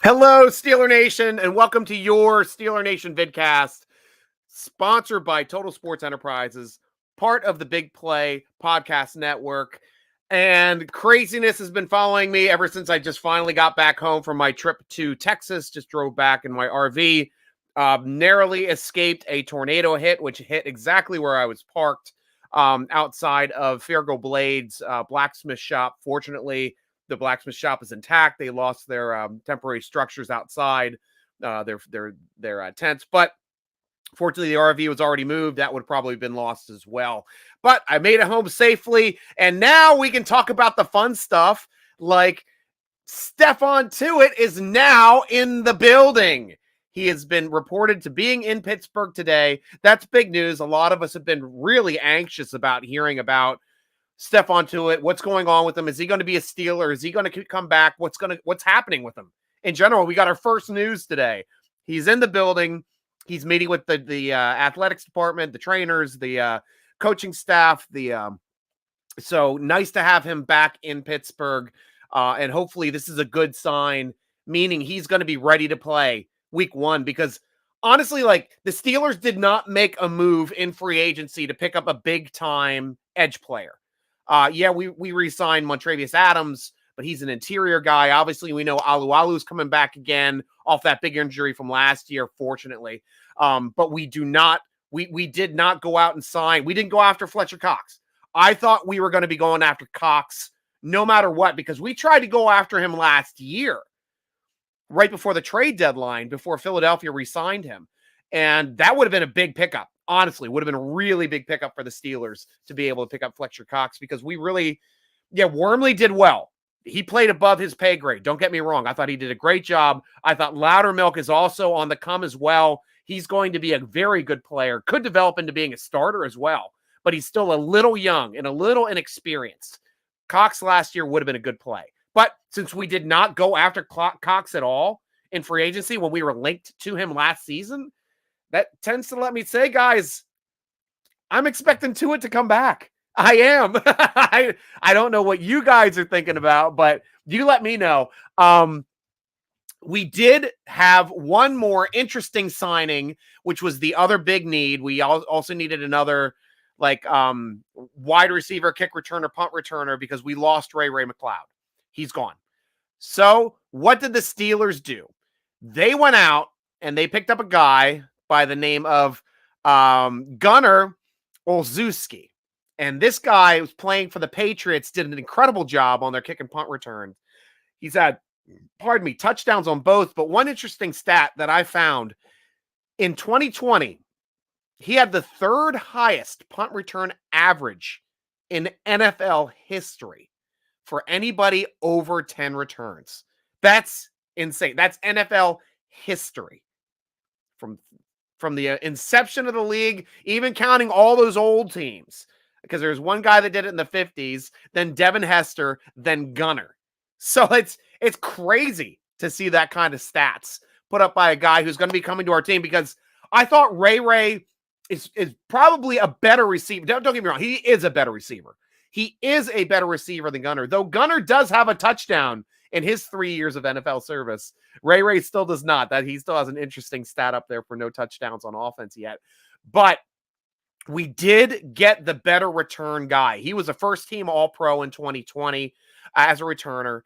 Hello, Steeler Nation, and welcome to your Steeler Nation Vidcast, sponsored by Total Sports Enterprises, part of the Big Play Podcast Network. And craziness has been following me ever since I just finally got back home from my trip to Texas. Just drove back in my RV, narrowly escaped a tornado hit, which hit exactly where I was parked, outside of Fargo Blades blacksmith shop. Fortunately, the blacksmith shop is intact. They lost their temporary structures outside, their tents, but fortunately the RV was already moved. That would probably have been lost as well. But I made it home safely, and now we can talk about the fun stuff, like Stephon Tuitt is now in the building. He has been reported to being in Pittsburgh today. That's big news. A lot of us have been really anxious about hearing about Stephon Tuitt. What's going on with him? Is he going to be a Steeler? Is he going to come back? What's happening with him? In general, we got our first news today. He's in the building. He's meeting with the athletics department, the trainers, the coaching staff. So nice to have him back in Pittsburgh. And hopefully this is a good sign, meaning he's going to be ready to play week 1, because honestly, like, the Steelers did not make a move in free agency to pick up a big time edge player. We re-signed Montrevius Adams, but he's an interior guy. Obviously, we know Alualu's coming back again off that big injury from last year, fortunately. But we did not go out and sign. We didn't go after Fletcher Cox. I thought we were going to be going after Cox no matter what, because we tried to go after him last year, right before the trade deadline, before Philadelphia re-signed him. And that would have been a big pickup. Honestly, would have been a really big pickup for the Steelers to be able to pick up Fletcher Cox, because Wormley did well. He played above his pay grade. Don't get me wrong. I thought he did a great job. I thought Loudermilk is also on the come as well. He's going to be a very good player, could develop into being a starter as well, but he's still a little young and a little inexperienced. Cox last year would have been a good play. But since we did not go after Cox at all in free agency when we were linked to him last season, that tends to let me say, guys, I'm expecting Tuitt to come back. I am. I don't know what you guys are thinking about, but you let me know. We did have one more interesting signing, which was the other big need. We also needed another wide receiver, kick returner, punt returner, because we lost Ray McLeod. He's gone. So what did the Steelers do? They went out and they picked up a guy by the name of Gunnar Olszewski. And this guy was playing for the Patriots, did an incredible job on their kick and punt return. He's had, touchdowns on both. But one interesting stat that I found, in 2020, he had the third highest punt return average in NFL history for anybody over 10 returns. That's insane. That's NFL history. From the inception of the league, even counting all those old teams, because there's one guy that did it in the 50s, then Devin Hester, then Gunner. So it's crazy to see that kind of stats put up by a guy who's going to be coming to our team, because I thought Ray is probably a better receiver. Don't get me wrong. He is a better receiver. He is a better receiver than Gunner, though Gunner does have a touchdown in his 3 years of NFL service. Ray still does not. That he still has an interesting stat up there for no touchdowns on offense yet. But we did get the better return guy. He was a first-team All-Pro in 2020 as a returner.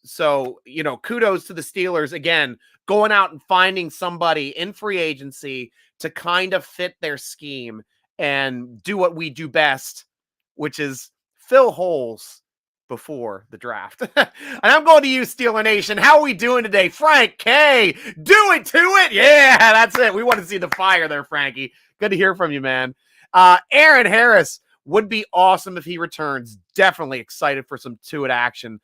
So, kudos to the Steelers, again, going out and finding somebody in free agency to kind of fit their scheme and do what we do best, which is fill holes before the draft. And I'm going to you, Steeler Nation. How are we doing today? Frank K. Do it to it. Yeah, that's it. We want to see the fire there, Frankie. Good to hear from you, man. Aaron Harris would be awesome if he returns. Definitely excited for some Tuitt action.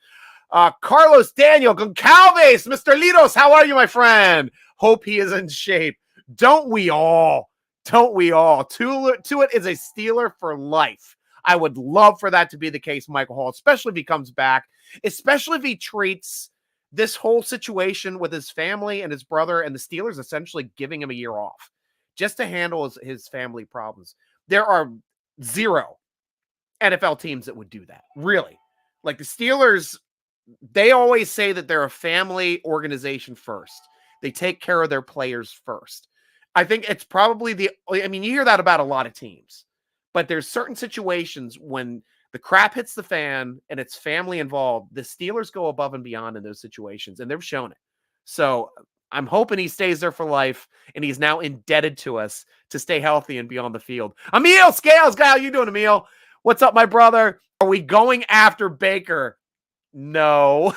Carlos Daniel Goncalves, Mr. Litos, how are you, my friend? Hope he is in shape. Don't we all? Tuitt is a Steeler for life. I would love for that to be the case, Michael Hall, especially if he comes back, especially if he treats this whole situation with his family and his brother and the Steelers essentially giving him a year off just to handle his family problems. There are 0 NFL teams that would do that, really. Like, the Steelers they always say that they're a family organization first. They take care of their players first. I think it's probably you hear that about a lot of teams, but there's certain situations when the crap hits the fan and it's family involved. The Steelers go above and beyond in those situations, and they've shown it. So I'm hoping he stays there for life, and he's now indebted to us to stay healthy and be on the field. Emil Scales, guy, how you doing, Emil? What's up, my brother? Are we going after Baker? No.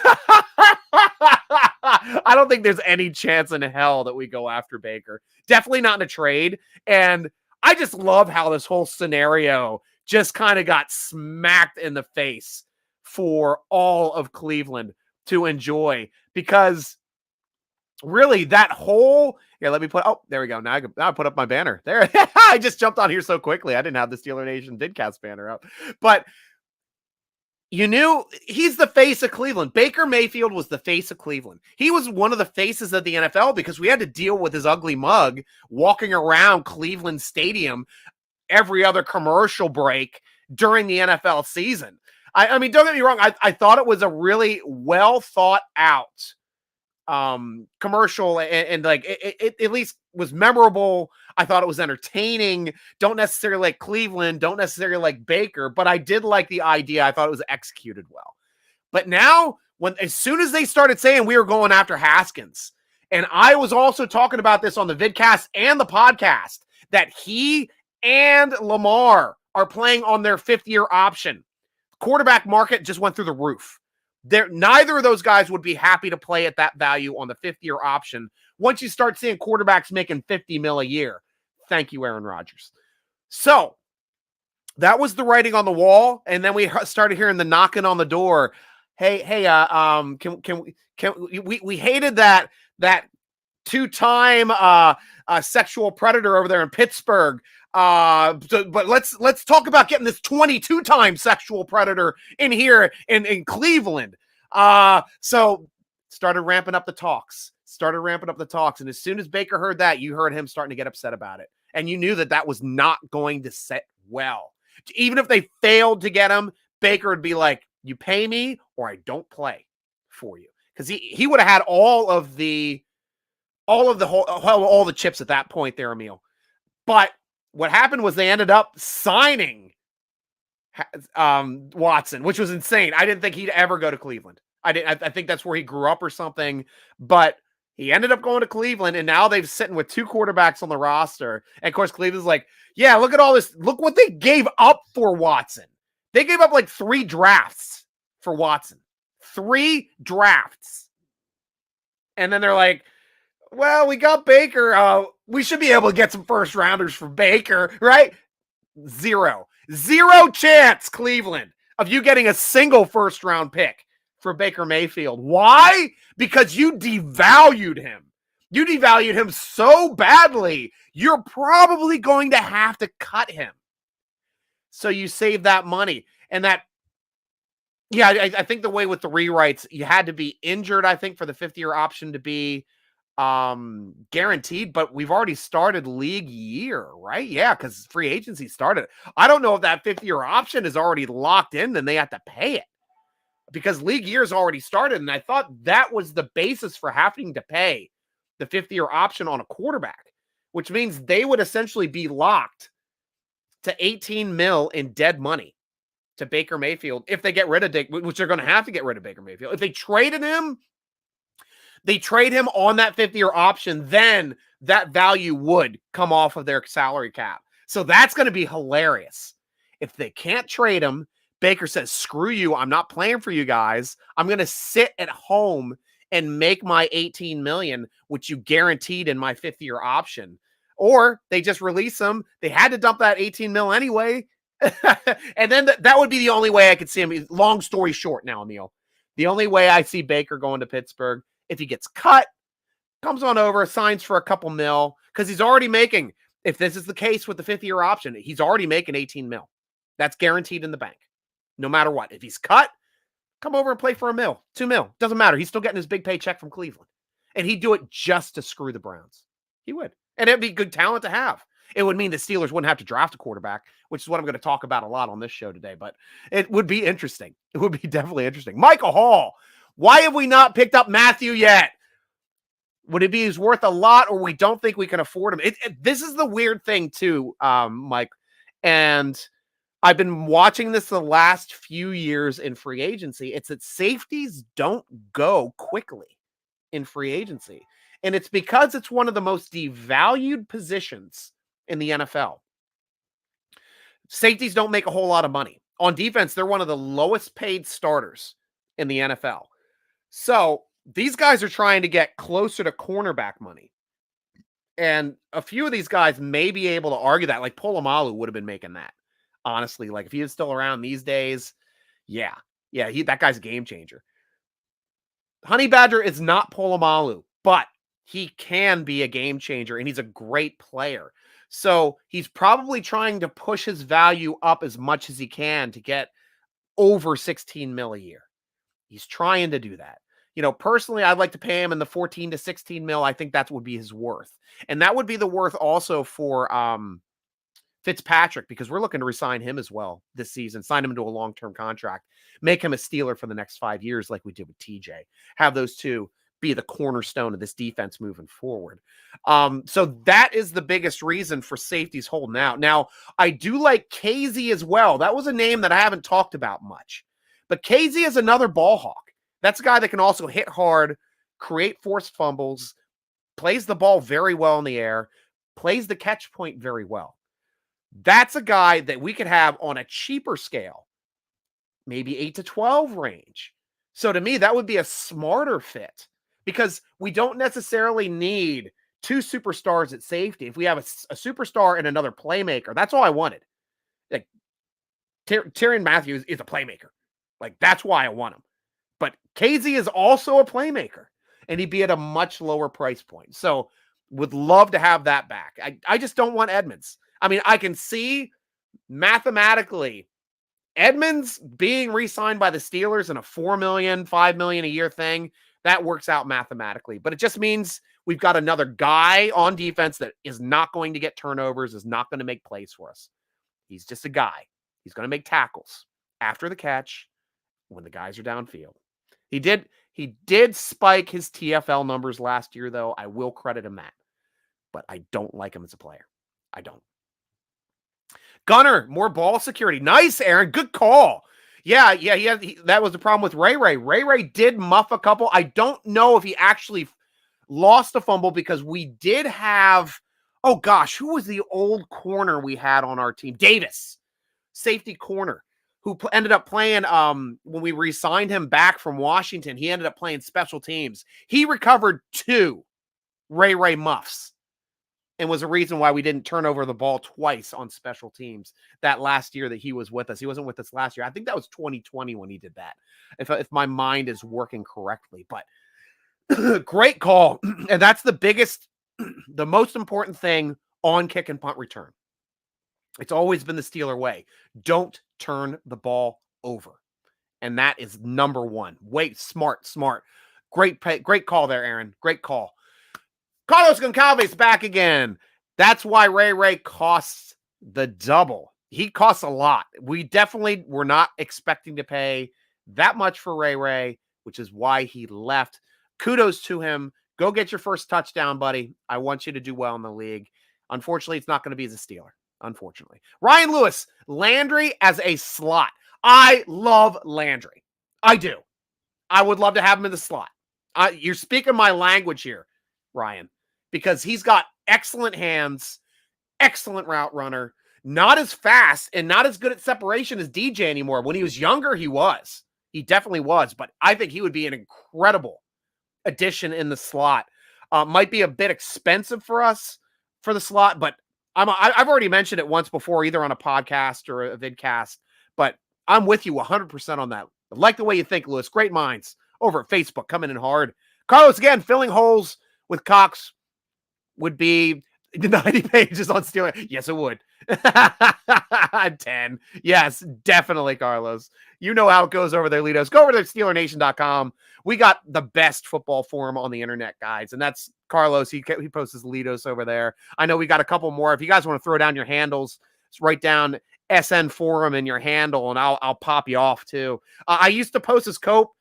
I don't think there's any chance in hell that we go after Baker. Definitely not in a trade. And I just love how this whole scenario just kind of got smacked in the face for all of Cleveland to enjoy, because really that whole, here, let me put, oh, there we go. Now I put up my banner there. I just jumped on here so quickly. I didn't have the Steeler Nation Vidcast banner up, but you knew he's the face of Cleveland. Baker Mayfield was the face of Cleveland. He was one of the faces of the NFL because we had to deal with his ugly mug walking around Cleveland Stadium every other commercial break during the NFL season. I mean, don't get me wrong. I thought it was a really well thought out commercial, and like it at least was memorable. I thought it was entertaining. Don't necessarily like Cleveland, don't necessarily like Baker, but I did like the idea. I thought it was executed well. But now, as soon as they started saying we were going after Haskins, and I was also talking about this on the vidcast and the podcast, that he and Lamar are playing on their 5th-year option. Quarterback market just went through the roof. Neither of those guys would be happy to play at that value on the 5th-year option once you start seeing quarterbacks making $50 million a year. Thank you, Aaron Rodgers. So that was the writing on the wall, and then we started hearing the knocking on the door. Hey, we hated that 2-time sexual predator over there in Pittsburgh. But let's talk about getting this 22-time sexual predator in here in Cleveland. So started ramping up the talks. And as soon as Baker heard that, you heard him starting to get upset about it. And you knew that was not going to set well. Even if they failed to get him, Baker would be like, you pay me or I don't play for you. Because he would have had all the chips at that point there, Emil. But what happened was they ended up signing Watson, which was insane. I didn't think he'd ever go to Cleveland. I think that's where he grew up or something. But he ended up going to Cleveland, and now they've sitting with 2 quarterbacks on the roster. And of course, Cleveland's like, yeah, look at all this. Look what they gave up for Watson. They gave up like 3 drafts for Watson. 3 drafts. And then they're like, well, we got Baker. We should be able to get some first rounders for Baker, right? Zero chance, Cleveland, of you getting a single first round pick for Baker Mayfield. Why? Because you devalued him. You devalued him so badly, you're probably going to have to cut him. So you save that money. And that, yeah, I think the way with the rewrites, you had to be injured, I think, for the 5th-year option to be guaranteed, but we've already started league year, right? Yeah, because free agency started. I don't know if that 5th-year option is already locked in, then they have to pay it because league year is already started. And I thought that was the basis for having to pay the 5th-year option on a quarterback, which means they would essentially be locked to 18 mil in dead money to Baker Mayfield if they get rid of Dick, which they're going to have to get rid of Baker Mayfield. If they traded him, they trade him on that 5th-year option, then that value would come off of their salary cap. So that's going to be hilarious. If they can't trade him, Baker says, screw you, I'm not playing for you guys. I'm going to sit at home and make my $18 million, which you guaranteed in my 5th-year option. Or they just release him. They had to dump that 18 mil anyway. And then that would be the only way I could see him. Long story short now, Emil. The only way I see Baker going to Pittsburgh, if he gets cut, comes on over, signs for a couple mil, because he's already making, if this is the case with the 5th-year option, he's already making 18 mil. That's guaranteed in the bank, no matter what. If he's cut, come over and play for $1 million, $2 million. Doesn't matter. He's still getting his big paycheck from Cleveland. And he'd do it just to screw the Browns. He would. And it'd be good talent to have. It would mean the Steelers wouldn't have to draft a quarterback, which is what I'm going to talk about a lot on this show today. But it would be interesting. It would be definitely interesting. Michael Hall, Why have we not picked up Matthew yet? Would it be he's worth a lot, or we don't think we can afford him? This is the weird thing too, Mike. And I've been watching this the last few years in free agency. It's that safeties don't go quickly in free agency. And it's because it's one of the most devalued positions in the NFL. Safeties don't make a whole lot of money. On defense, they're one of the lowest paid starters in the NFL. So these guys are trying to get closer to cornerback money. And a few of these guys may be able to argue that, like Polamalu would have been making that. Honestly, like if he was still around these days, yeah, that guy's a game changer. Honey Badger is not Polamalu, but he can be a game changer, and he's a great player. So he's probably trying to push his value up as much as he can to get over 16 mil a year. He's trying to do that. You know, personally, I'd like to pay him in the 14 to 16 mil. I think that would be his worth. And that would be the worth also for Fitzpatrick, because we're looking to resign him as well this season, sign him into a long-term contract, make him a Steeler for the next 5 years like we did with TJ. Have those two be the cornerstone of this defense moving forward. So that is the biggest reason for safeties holding out. Now, I do like Casey as well. That was a name that I haven't talked about much. But Casey is another ball hawk. That's a guy that can also hit hard, create forced fumbles, plays the ball very well in the air, plays the catch point very well. That's a guy that we could have on a cheaper scale, maybe 8 to 12 range. So to me, that would be a smarter fit, because we don't necessarily need two superstars at safety. If we have a superstar and another playmaker, that's all I wanted. Like Tyrann Mathieu is a playmaker. Like, that's why I want him. But Casey is also a playmaker, and he'd be at a much lower price point. So would love to have that back. I just don't want Edmonds. I mean, I can see mathematically Edmonds being re-signed by the Steelers in a $4 million, $5 million a year thing. That works out mathematically. But it just means we've got another guy on defense that is not going to get turnovers, is not going to make plays for us. He's just a guy. He's going to make tackles after the catch when the guys are downfield. He did spike his TFL numbers last year, though. I will credit him that. But I don't like him as a player. I don't. Gunner, more ball security. Nice, Aaron. Good call. Yeah, that was the problem with Ray Ray. Ray Ray did muff a couple. I don't know if he actually lost a fumble, because we did have, oh gosh, who was the old corner we had on our team? Davis, safety corner, who ended up playing, when we re-signed him back from Washington, he ended up playing special teams. He recovered 2 Ray Ray muffs, and was a reason why we didn't turn over the ball twice on special teams that last year that he was with us. He wasn't with us last year. I think that was 2020 when he did that, if my mind is working correctly. But great call. And that's the most important thing on kick and punt return. It's always been the Steeler way. Don't turn the ball over. And that is number one. Wait, smart. Great call there, Aaron. Great call. Carlos Goncalves back again. That's why Ray Ray costs the double. He costs a lot. We definitely were not expecting to pay that much for Ray Ray, which is why he left. Kudos to him. Go get your first touchdown, buddy. I want you to do well in the league. Unfortunately, it's not going to be as a Steeler. Unfortunately. Ryan Lewis, Landry as a slot. I love Landry. I do. I would love to have him in the slot. You're speaking my language here, Ryan, because he's got excellent hands, excellent route runner, not as fast and not as good at separation as DJ anymore. When he was younger, he was. He definitely was, but I think he would be an incredible addition in the slot. Might be a bit expensive for us for the slot, but I've already mentioned it once before, either on a podcast or a vidcast, but I'm with you 100% on that. I like the way you think, Lewis. Great minds over at Facebook coming in hard. Carlos, again, filling holes with Cox would be 90 pages on Steeler. Yes, it would. 10. Yes, definitely, Carlos. You know how it goes over there, Litos. Go over to SteelerNation.com. We got the best football forum on the internet, guys, and that's Carlos. He posts his Litos over there. I know we got a couple more. If you guys want to throw down your handles, just write down SN Forum in your handle, and I'll pop you off too. I used to post as Cope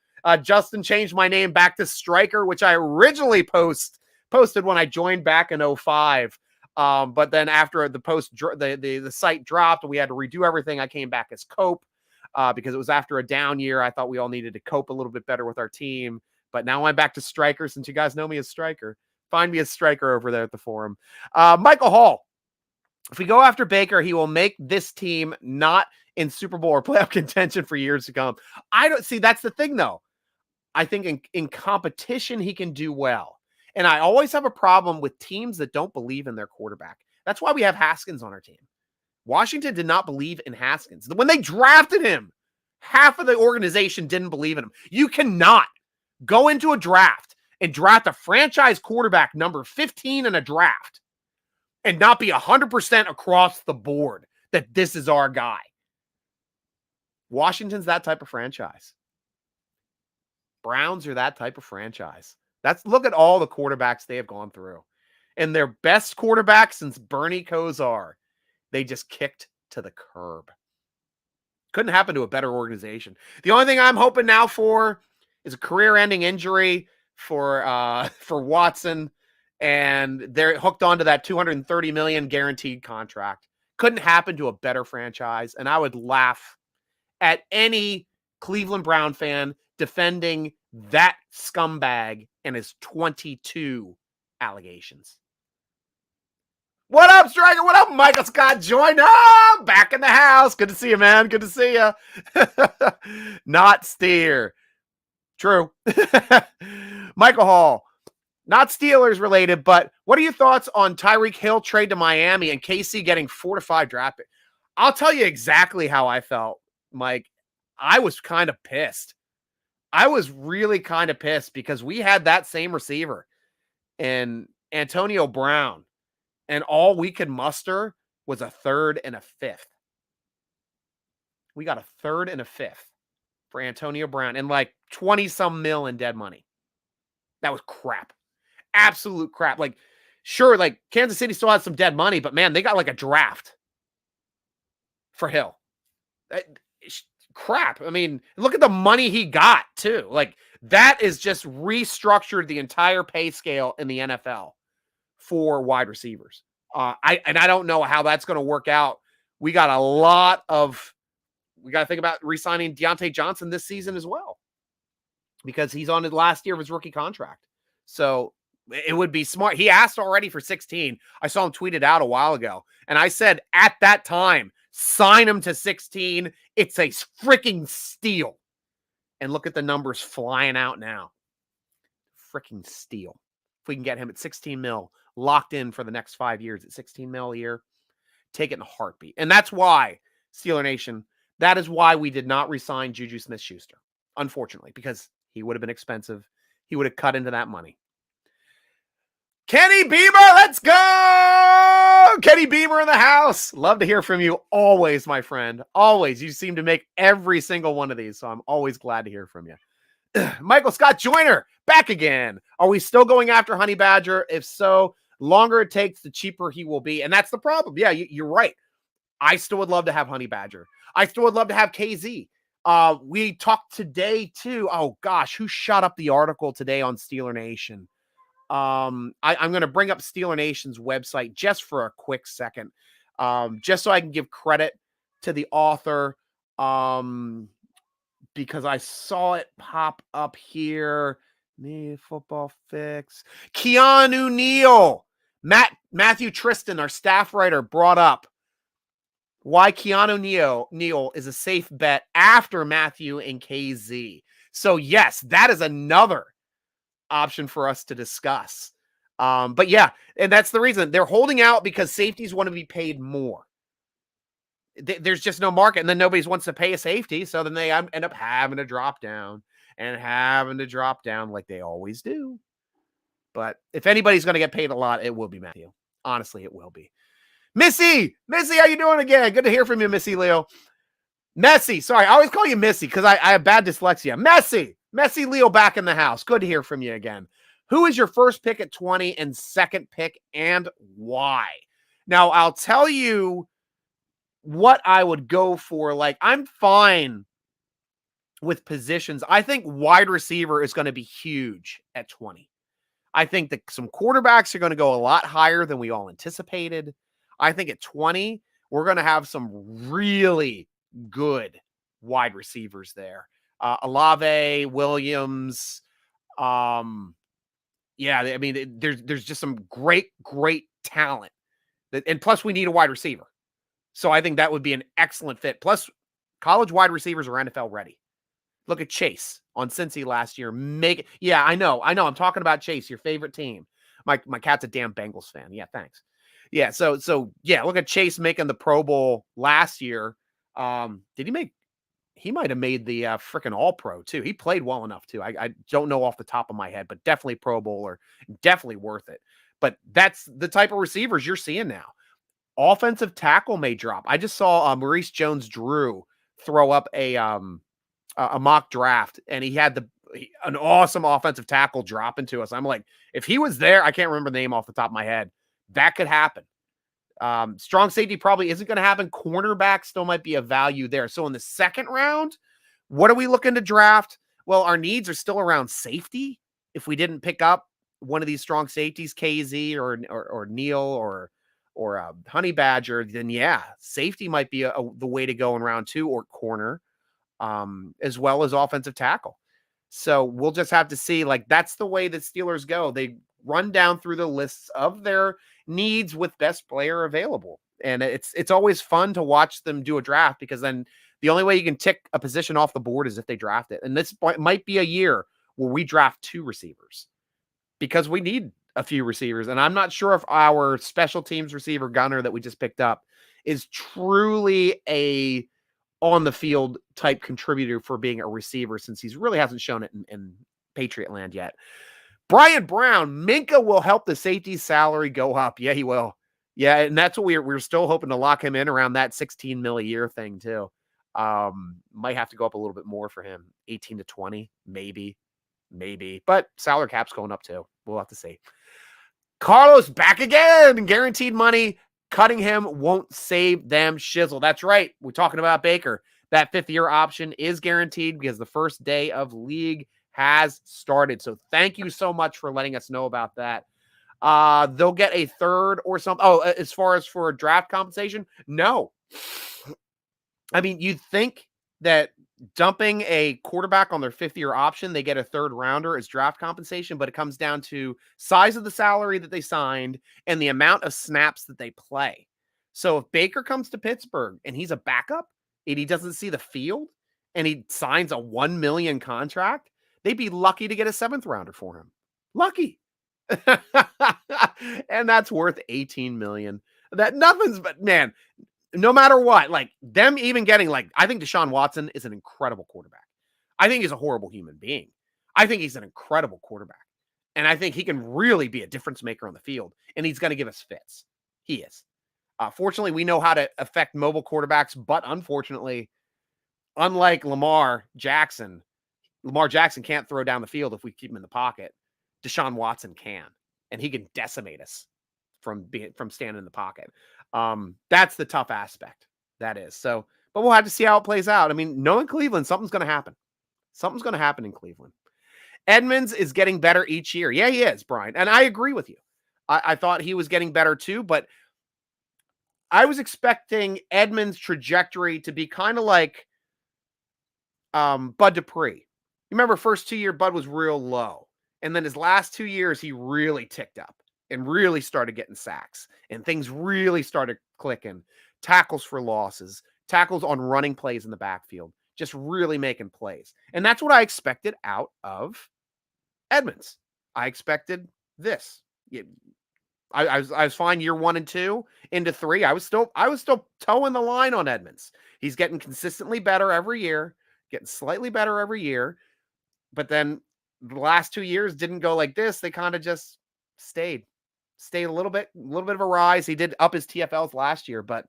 Justin changed my name back to Stryker, which I originally posted when I joined back in 05. But then after the site dropped, we had to redo everything. I came back as Cope because it was after a down year. I thought we all needed to cope a little bit better with our team. But now I'm back to Stryker since you guys know me as Stryker. Find me as Stryker over there at the forum. Michael Hall. If we go after Baker, he will make this team not in Super Bowl or playoff contention for years to come. I don't see. That's the thing, though. I think in competition, he can do well. And I always have a problem with teams that don't believe in their quarterback. That's why we have Haskins on our team. Washington did not believe in Haskins. When they drafted him, half of the organization didn't believe in him. You cannot go into a draft and draft a franchise quarterback number 15 in a draft and not be 100% across the board that this is our guy. Washington's that type of franchise. Browns are that type of franchise. Look at all the quarterbacks they have gone through. And their best quarterback since Bernie Kosar, they just kicked to the curb. Couldn't happen to a better organization. The only thing I'm hoping now for is a career-ending injury for Watson, and they're hooked onto that $230 million guaranteed contract. Couldn't happen to a better franchise, and I would laugh at any Cleveland Brown fan defending that scumbag and his 22 allegations. What up, Stryker? What up, Michael Scott? Join up. Back in the house. Good to see you, man. Good to see you. Not Steer. True. Michael Hall. Not Steelers related, but what are your thoughts on Tyreek Hill trade to Miami and KC getting 4 to 5 draft picks? I'll tell you exactly how I felt, Mike. I was kind of pissed. I was really kind of pissed because we had that same receiver in Antonio Brown, and all we could muster was a 3rd and a 5th. We got a 3rd and a 5th for Antonio Brown and like 20-some mil in dead money. That was crap. Absolute crap. Like, sure, like Kansas City still had some dead money, but man, they got like a draft for Hill. Crap. I mean, look at the money he got too. Like, that is just restructured the entire pay scale in the NFL for wide receivers. I don't know how that's going to work out. We got to think about re-signing Deontay Johnson this season as well, because he's on his last year of his rookie contract. So it would be smart. He asked already for 16. I saw him tweet it out a while ago. And I said at that time, sign him to 16. It's a freaking steal. And look at the numbers flying out now. Freaking steal. If we can get him at 16 mil, locked in for the next 5 years at 16 mil a year, take it in a heartbeat. And that's why, Steeler Nation, that is why we did not re-sign Juju Smith-Schuster, unfortunately, because he would have been expensive. He would have cut into that money. Kenny Beamer, let's go! Kenny Beamer in the house. Love to hear from you always, my friend. Always. You seem to make every single one of these, so I'm always glad to hear from you. Michael Scott Joyner, back again. Are we still going after Honey Badger? If so, longer it takes, the cheaper he will be. And that's the problem. Yeah, you're right. I still would love to have Honey Badger. I still would love to have KZ. We talked today, too. Oh, gosh, who shot up the article today on Steeler Nation? I'm going to bring up Steeler Nation's website just for a quick second, just so I can give credit to the author, because I saw it pop up here. Football Fix. Keanu Neal. Matthew Tristan, our staff writer, brought up why Keanu Neal is a safe bet after Matthew and KZ. So, yes, that is another option for us to discuss. But yeah, and that's the reason they're holding out, because safeties want to be paid more. There's just no market, and then nobody wants to pay a safety, so then they end up having to drop down like they always do. But if anybody's going to get paid a lot, it will be Matthew. Honestly, it will be. Missy, how you doing again? Good to hear from you, Missy Leo. Messy, sorry, I always call you Missy because I have bad dyslexia. Messy Leo back in the house. Good to hear from you again. Who is your first pick at 20 and second pick, and why? Now, I'll tell you what I would go for. Like, I'm fine with positions. I think wide receiver is going to be huge at 20. I think that some quarterbacks are going to go a lot higher than we all anticipated. I think at 20, we're going to have some really good wide receivers there. Olave, Williams. Yeah, I mean, there's just some great talent. And plus, we need a wide receiver. So I think that would be an excellent fit. Plus, college wide receivers are NFL ready. Look at Chase on Cincy last year. Yeah, I know. I'm talking about Chase, your favorite team. My cat's a damn Bengals fan. Yeah, thanks. Yeah, so yeah, look at Chase making the Pro Bowl last year. Did he make? He might have made the freaking All Pro too. He played well enough too. I don't know off the top of my head, but definitely Pro Bowler, definitely worth it. But that's the type of receivers you're seeing now. Offensive tackle may drop. I just saw Maurice Jones-Drew throw up a mock draft, and he had an awesome offensive tackle drop into us. I'm like, if he was there, I can't remember the name off the top of my head. That could happen. Strong safety probably isn't going to happen. Cornerback still might be a value there. So in the second round, what are we looking to draft? Well, our needs are still around safety. If we didn't pick up one of these strong safeties, KZ or Neal or Honey Badger, then yeah, safety might be the way to go in round 2, or corner, as well as offensive tackle. So we'll just have to see. Like, that's the way that Steelers go. They run down through the lists of their needs with best player available. And it's always fun to watch them do a draft, because then the only way you can tick a position off the board is if they draft it. And this might be a year where we draft 2 receivers, because we need a few receivers. And I'm not sure if our special teams receiver Gunner that we just picked up is truly a on the field type contributor for being a receiver, since he's really hasn't shown it in Patriot land yet. Brian Brown, Minkah will help the safety salary go up. Yeah, he will. Yeah, and that's what we're still hoping to lock him in around that 16 mil a year thing too. Might have to go up a little bit more for him, 18 to 20, maybe, but salary cap's going up too. We'll have to see. Carlos back again, guaranteed money. Cutting him won't save them shizzle. That's right. We're talking about Baker. That 5th-year option is guaranteed because the first day of league has started. So thank you so much for letting us know about that. They'll get a third or something. Oh, as far as for draft compensation, no. I mean, you'd think that dumping a quarterback on their 5th-year option, they get a 3rd rounder as draft compensation, but it comes down to size of the salary that they signed and the amount of snaps that they play. So if Baker comes to Pittsburgh and he's a backup and he doesn't see the field and he signs a $1 million contract, they'd be lucky to get a 7th rounder for him. Lucky. And that's worth $18 million. That nothing's but, man, no matter what, like them even getting, like, I think Desean Watson is an incredible quarterback. I think he's a horrible human being. I think he's an incredible quarterback. And I think he can really be a difference maker on the field. And he's going to give us fits. He is. Fortunately, we know how to affect mobile quarterbacks. But unfortunately, unlike Lamar Jackson can't throw down the field if we keep him in the pocket. Desean Watson can. And he can decimate us from standing in the pocket. That's the tough aspect. That is. So, but we'll have to see how it plays out. I mean, knowing Cleveland, something's going to happen. Something's going to happen in Cleveland. Edmonds is getting better each year. Yeah, he is, Brian. And I agree with you. I thought he was getting better too, but I was expecting Edmonds' trajectory to be kind of like Bud Dupree. You remember first 2 year Bud was real low. And then his last 2 years, he really ticked up and really started getting sacks, and things really started clicking. Tackles for losses, tackles on running plays in the backfield, just really making plays. And that's what I expected out of Edmonds. I expected this. I was fine year 1 and 2 into 3. I was still towing the line on Edmonds. He's getting consistently better every year, getting slightly better every year. But then the last 2 years didn't go like this. They kind of just stayed a little bit of a rise. He did up his TFLs last year, but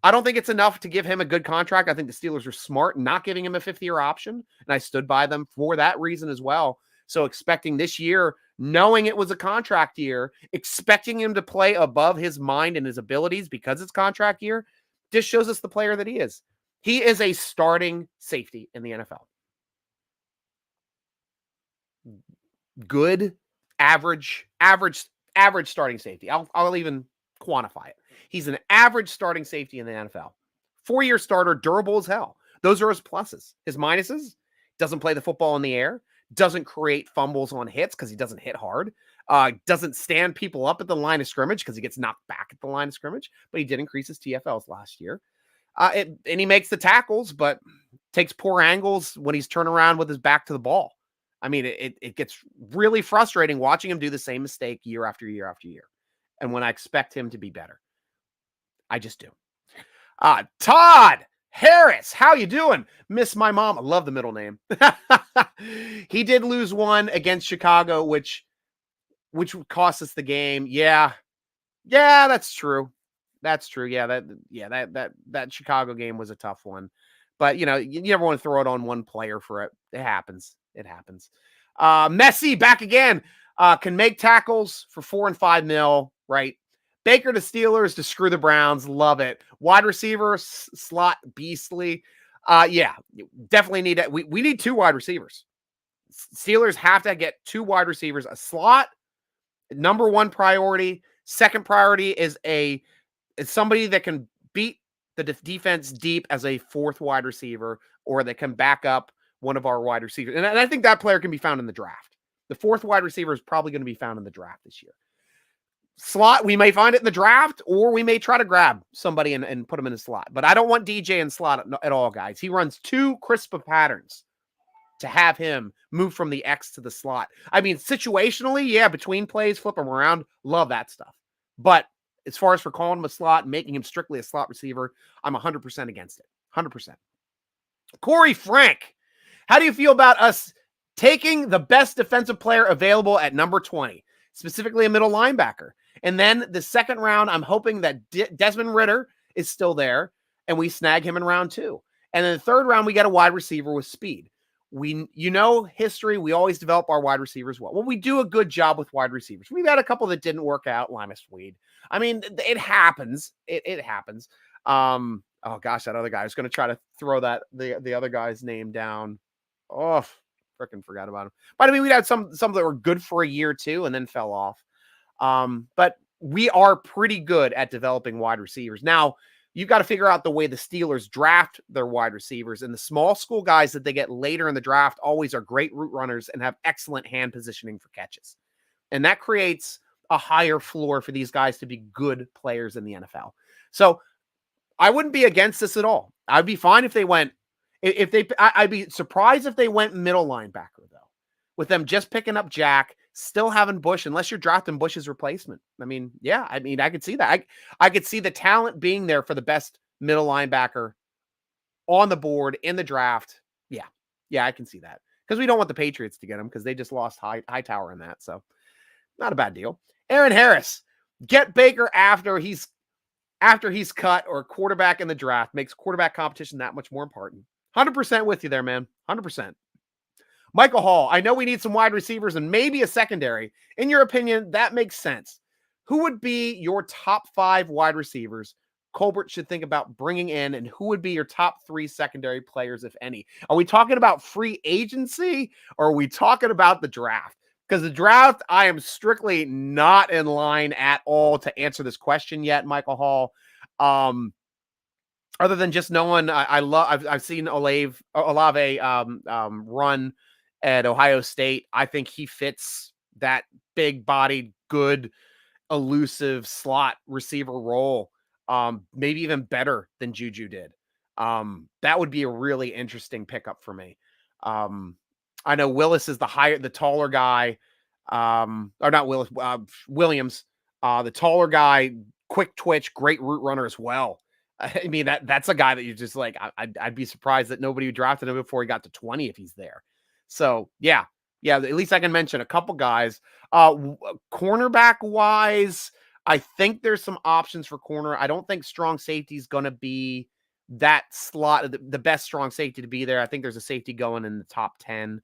I don't think it's enough to give him a good contract. I think the Steelers are smart in not giving him a 5th-year option, and I stood by them for that reason as well. So expecting this year, knowing it was a contract year, expecting him to play above his mind and his abilities because it's contract year, just shows us the player that he is. He is a starting safety in the NFL. good, average starting safety. I'll even quantify it. He's an average starting safety in the NFL. 4-year starter, durable as hell. Those are his pluses. His minuses: doesn't play the football in the air, doesn't create fumbles on hits because he doesn't hit hard, doesn't stand people up at the line of scrimmage because he gets knocked back at the line of scrimmage, but he did increase his TFLs last year. And he makes the tackles, but takes poor angles when he's turning around with his back to the ball. I mean, it gets really frustrating watching him do the same mistake year after year after year. And when I expect him to be better, I just do. Todd Harris, how you doing? Miss my mom. I love the middle name. He did lose one against Chicago, which cost us the game. Yeah, that's true. That's true. Yeah, that Chicago game was a tough one. But, you never want to throw it on one player for it. It happens. Messi back again. Can make tackles for $4 and $5 million, right? Baker to Steelers to screw the Browns. Love it. Wide receiver, slot, beastly. Yeah, definitely need it. We need 2 wide receivers. Steelers have to get 2 wide receivers. A slot, number 1 priority. Second priority is somebody that can beat the defense deep as a 4th wide receiver, or that can back up one of our wide receivers. And I think that player can be found in the draft. The 4th wide receiver is probably going to be found in the draft this year. Slot, we may find it in the draft, or we may try to grab somebody and put him in the slot. But I don't want DJ in slot at all, guys. He runs too crisp of patterns to have him move from the X to the slot. I mean, situationally, yeah, between plays, flip him around. Love that stuff. But as far as for calling him a slot and making him strictly a slot receiver, I'm 100% against it. 100%. Corey Frank, how do you feel about us taking the best defensive player available at number 20, specifically a middle linebacker? And then the second round, I'm hoping that Desmond Ridder is still there and we snag him in round 2. And then the third round, we get a wide receiver with speed. History, we always develop our wide receivers well. Well, we do a good job with wide receivers. We've had a couple that didn't work out. Limas Weed. I mean, it happens. It happens. Oh gosh, that other guy. I was going to try to throw the other guy's name down. Oh, freaking forgot about him. But I mean, we had some that were good for a year too, and then fell off. But we are pretty good at developing wide receivers. Now, you've got to figure out the way the Steelers draft their wide receivers, and the small school guys that they get later in the draft always are great route runners and have excellent hand positioning for catches. And that creates a higher floor for these guys to be good players in the NFL. So I wouldn't be against this at all. I'd be fine if they went, I'd be surprised if they went middle linebacker though, with them just picking up Jack, still having Bush, unless you're drafting Bush's replacement. I mean, yeah, I could see that. I could see the talent being there for the best middle linebacker on the board in the draft. Yeah, I can see that, because we don't want the Patriots to get him, because they just lost Hightower in that. So not a bad deal. Aaron Harris, get Baker after he's cut, or quarterback in the draft. Makes quarterback competition that much more important. 100% with you there, man. 100%. Michael Hall, I know we need some wide receivers and maybe a secondary. In your opinion, that makes sense. Who would be your top 5 wide receivers Colbert should think about bringing in, and who would be your top 3 secondary players, if any? Are we talking about free agency, or are we talking about the draft? Because the draft, I am strictly not in line at all to answer this question yet, Michael Hall. Other than just knowing, I've seen Olave run at Ohio State. I think he fits that big-bodied, good, elusive slot receiver role, maybe even better than Juju did. That would be a really interesting pickup for me. I know Willis is the taller guy, or not Willis, Williams, the taller guy, quick twitch, great route runner as well. I mean, that's a guy that you're just like, I'd be surprised that nobody drafted him before he got to 20 if he's there. So yeah, at least I can mention a couple guys. Cornerback wise, I think there's some options for corner. I don't think strong safety is going to be that slot, the best strong safety to be there. I think there's a safety going in the top 10.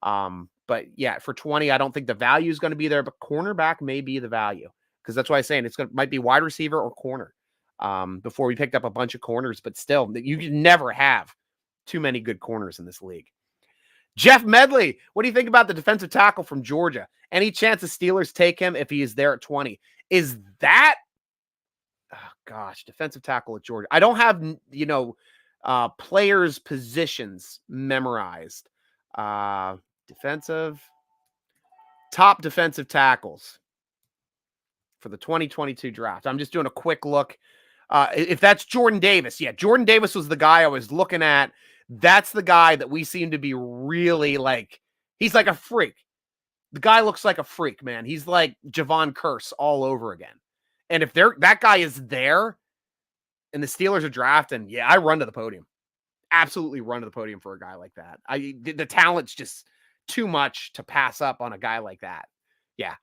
But yeah, for 20, I don't think the value is going to be there, but cornerback may be the value, because that's why I'm saying might be wide receiver or corner. Before we picked up a bunch of corners, but still, you can never have too many good corners in this league. Jeff Medley, what do you think about the defensive tackle from Georgia? Any chance the Steelers take him if he is there at 20? Is that, oh gosh, defensive tackle at Georgia? I don't have, players' positions memorized. Top defensive tackles for the 2022 draft. I'm just doing a quick look. If that's Jordan Davis, yeah, Jordan Davis was the guy I was looking at. That's the guy that we seem to be really like. He's like a freak. The guy looks like a freak, man. He's like Javon Curse all over again. And if that guy is there and the Steelers are drafting, yeah, I run to the podium. Absolutely run to the podium for a guy like that. The talent's just too much to pass up on a guy like that. Yeah.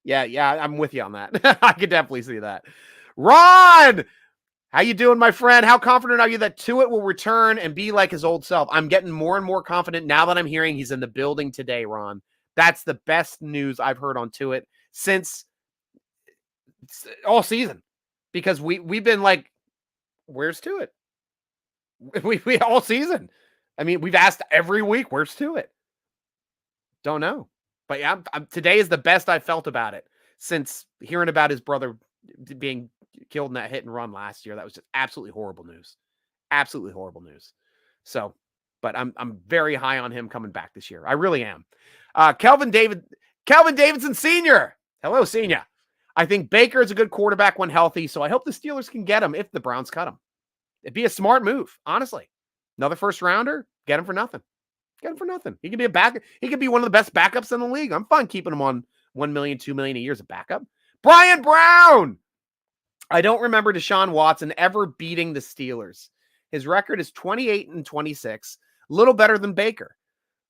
I'm with you on that. I could definitely see that. Ron, how you doing, my friend? How confident are you that Tuitt will return and be like his old self? I'm getting more and more confident now that I'm hearing he's in the building today, Ron. That's the best news I've heard on Tuitt since all season, because we've been like, where's Tuitt? We all season. I mean, we've asked every week, where's Tuitt? Don't know. But yeah, today is the best I felt about it since hearing about his brother being killed in that hit and run last year. That was just absolutely horrible news. Absolutely horrible news. So, but I'm very high on him coming back this year. I really am. Kelvin Davidson Sr. Hello, Senior. I think Baker is a good quarterback when healthy, so I hope the Steelers can get him if the Browns cut him. It'd be a smart move, honestly. Another first rounder, get him for nothing. Get him for nothing. He could be a back. He could be one of the best backups in the league. I'm fine keeping him on $1 million, $2 million a year as a backup. Brian Brown. I don't remember Desean Watson ever beating the Steelers. His record is 28-26, little better than Baker,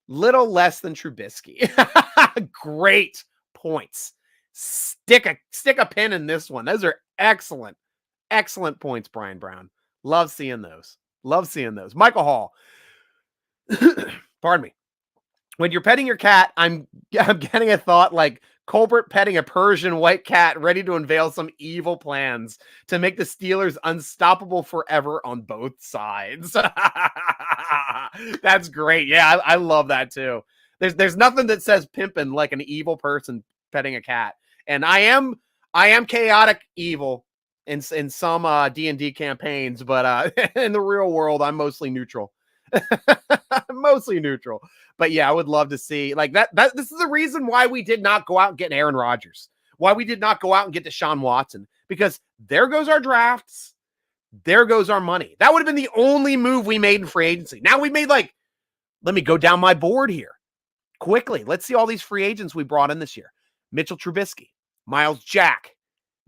little less than Trubisky. Great points. Stick a pin in this one. Those are excellent points, Brian Brown. Love seeing those. Michael Hall. Pardon me. When you're petting your cat, I'm getting a thought like Colbert petting a Persian white cat, ready to unveil some evil plans to make the Steelers unstoppable forever on both sides. That's great. Yeah, I love that too. There's nothing that says pimping like an evil person petting a cat. And I am chaotic evil in some D&D campaigns, but in the real world, I'm mostly neutral. Mostly neutral. But yeah, I would love to see like that. This is the reason why we did not go out and get Aaron Rodgers. Why we did not go out and get Desean Watson, because there goes our drafts. There goes our money. That would have been the only move we made in free agency. Now we made let me go down my board here quickly. Let's see all these free agents we brought in this year. Mitchell Trubisky, Miles Jack,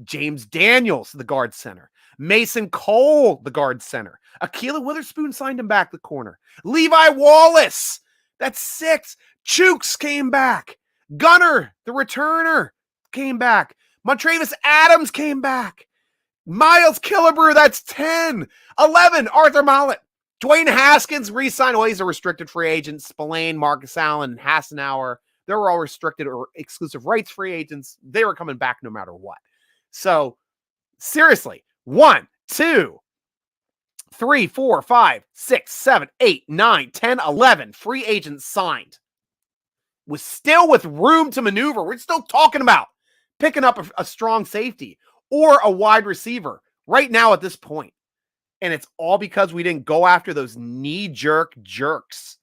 James Daniels, the guard center. Mason Cole, the guard center. Akila Witherspoon signed him back the corner. Levi Wallace, that's 6. Chooks came back. Gunner, the returner, came back. Montrevius Adams came back. Miles Killebrew, that's 10. 11, Arthur Mollett. Dwayne Haskins re-signed. Well, he's a restricted free agent. Spillane, Marcus Allen, Hassenauer, they were all restricted or exclusive rights free agents. They were coming back no matter what. So, seriously, 1, 2, 3, 4, 5, 6, 7, 8, 9, 10, 11 free agents signed. Was still with room to maneuver. We're still talking about picking up a strong safety or a wide receiver right now at this point. And it's all because we didn't go after those knee-jerk jerks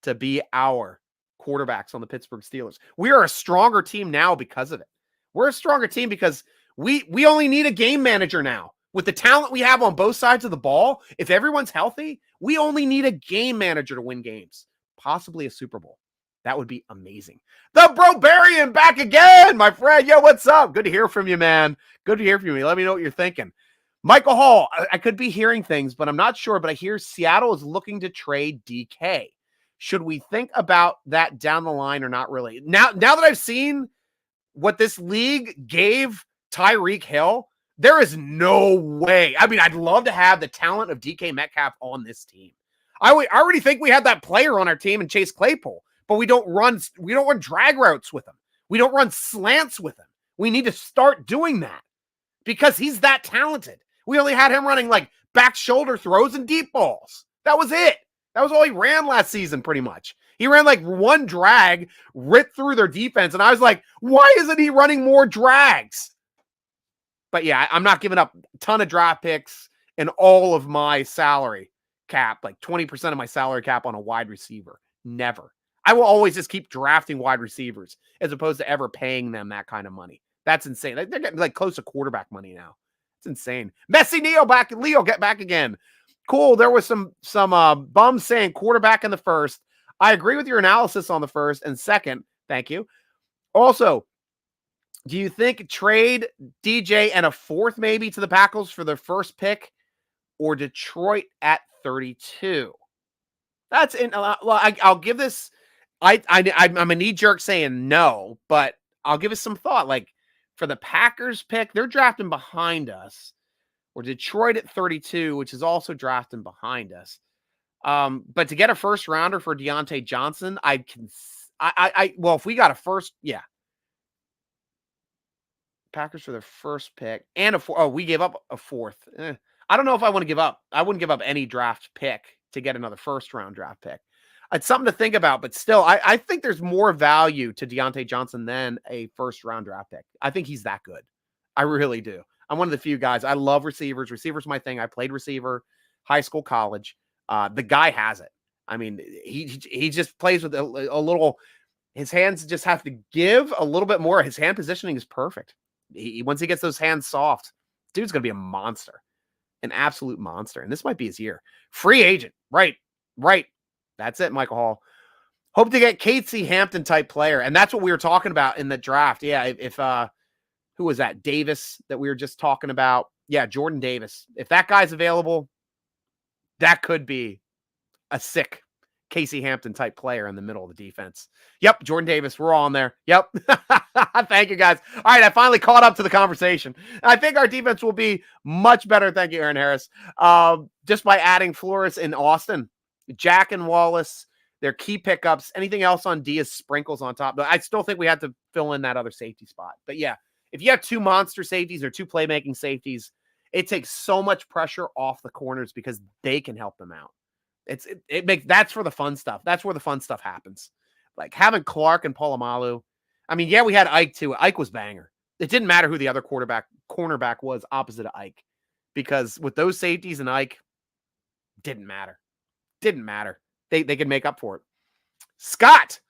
to be our quarterbacks on the Pittsburgh Steelers. We are a stronger team now because of it. We're a stronger team because we only need a game manager now. With the talent we have on both sides of the ball, if everyone's healthy, we only need a game manager to win games. Possibly a Super Bowl. That would be amazing. The Brobarian back again, my friend. Yo, what's up? Good to hear from you, man. Good to hear from you. Let me know what you're thinking. Michael Hall, I could be hearing things, but I'm not sure. But I hear Seattle is looking to trade DK. Should we think about that down the line or not really? Now that I've seen what this league gave Tyreek Hill, there is no way. I mean, I'd love to have the talent of DK Metcalf on this team. I already think we have that player on our team in Chase Claypool, but we don't run drag routes with him. We don't run slants with him. We need to start doing that because he's that talented. We only had him running back shoulder throws and deep balls. That was it. That was all he ran last season, pretty much. He ran like one drag, ripped through their defense, and I was like, why isn't he running more drags? But yeah, I'm not giving up a ton of draft picks and all of my salary cap, like 20% of my salary cap on a wide receiver. Never. I will always just keep drafting wide receivers as opposed to ever paying them that kind of money. That's insane. They're getting like close to quarterback money now. It's insane. Messi Leo get back again. Cool. There was some bums saying quarterback in the first. I agree with your analysis on the first and second. Thank you. Also, do you think trade DJ and a fourth maybe to the Packers for their first pick, or Detroit at 32? That's in. I'll give this. I'm a knee jerk saying no, but I'll give it some thought. Like for the Packers pick, they're drafting behind us, or Detroit at 32, which is also drafting behind us. But to get a first rounder for Deontay Johnson, well, if we got a first, yeah. Packers for their first pick and a fourth. Oh, we gave up a fourth. I don't know if I want to give up. I wouldn't give up any draft pick to get another first round draft pick. It's something to think about, but still, I think there's more value to Deontay Johnson than a first round draft pick. I think he's that good. I really do. I'm one of the few guys. I love receivers. Receivers my thing. I played receiver, high school, college. The guy has it. I mean, he just plays with a little. His hands just have to give a little bit more. His hand positioning is perfect. Once he gets those hands soft, dude's going to be a monster, an absolute monster. And this might be his year. Free agent. Right. That's it, Michael Hall. Hope to get Casey Hampton type player. And that's what we were talking about in the draft. Yeah. If who was that? Davis that we were just talking about. Yeah. Jordan Davis. If that guy's available, that could be a sick Casey Hampton type player in the middle of the defense. Yep. Jordan Davis. We're all in there. Yep. Thank you, guys. All right. I finally caught up to the conversation. I think our defense will be much better. Thank you, Aaron Harris. Just by adding Flores in Austin, Jack and Wallace, their key pickups. Anything else on D is sprinkles on top. But I still think we have to fill in that other safety spot. But yeah, if you have two monster safeties or two playmaking safeties, it takes so much pressure off the corners because they can help them out. That's for the fun stuff. That's where the fun stuff happens. Like having Clark and Polamalu. I mean, yeah, we had Ike too. Ike was banger. It didn't matter who the other cornerback was opposite of Ike, because with those safeties and Ike, didn't matter. They could make up for it. Scott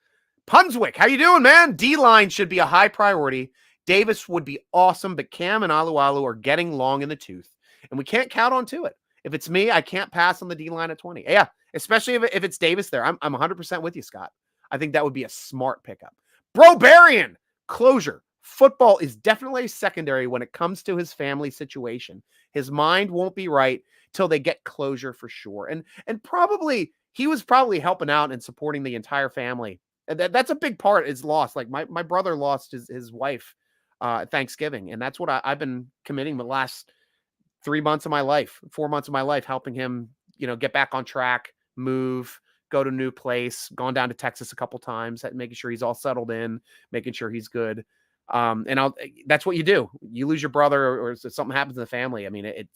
Punswick, how you doing, man? D-line should be a high priority. Davis would be awesome, but Cam and Alualu are getting long in the tooth, and we can't count on Tuitt. If it's me, I can't pass on the D-line at 20. Yeah, especially if it's Davis there. I'm 100% with you, Scott. I think that would be a smart pickup. Bro Barian, closure. Football is definitely secondary when it comes to his family situation. His mind won't be right till they get closure for sure. And probably he was probably helping out and supporting the entire family. And that's a big part is loss. Like my brother lost his wife at Thanksgiving, and that's what I've been committing the last 4 months of my life, helping him, get back on track, move, go to a new place, gone down to Texas a couple times, making sure he's all settled in, making sure he's good. That's what you do. You lose your brother or something happens in the family. I mean, it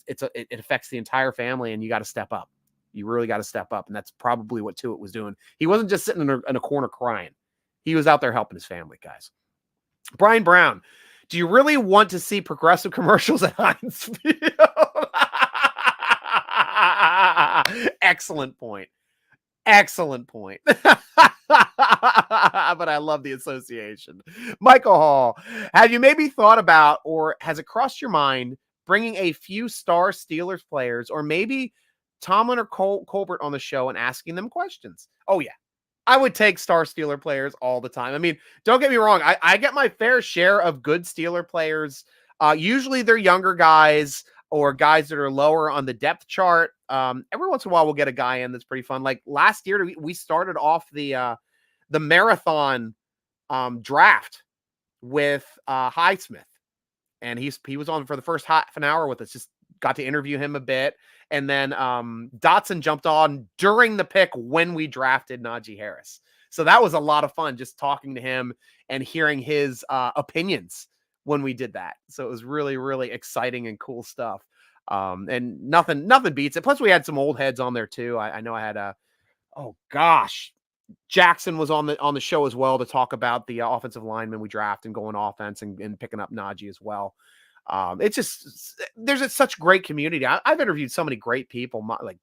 affects the entire family, and you got to step up. You really got to step up. And that's probably what Tuitt was doing. He wasn't just sitting in a corner crying. He was out there helping his family, guys. Brian Brown, do you really want to see progressive commercials at Heinz Field? Excellent point. But I love the association. Michael Hall, have you maybe thought about, or has it crossed your mind, bringing a few star Steelers players, or maybe Tomlin or Colbert on the show and asking them questions? Oh, yeah. I would take star Steeler players all the time. I mean, don't get me wrong. I get my fair share of good Steeler players. Usually they're younger guys or guys that are lower on the depth chart. Every once in a while, we'll get a guy in that's pretty fun. Like last year, we started off the marathon draft with Highsmith, and he was on for the first half an hour with us. Just got to interview him a bit. And then Dotson jumped on during the pick when we drafted Najee Harris. So that was a lot of fun, just talking to him and hearing his opinions when we did that. So it was really, really exciting and cool stuff. And nothing beats it. Plus we had some old heads on there too. I know I had oh gosh, Jackson was on the show as well to talk about the offensive lineman we draft and going offense and picking up Najee as well. It's just, there's such great community. I've interviewed so many great people, like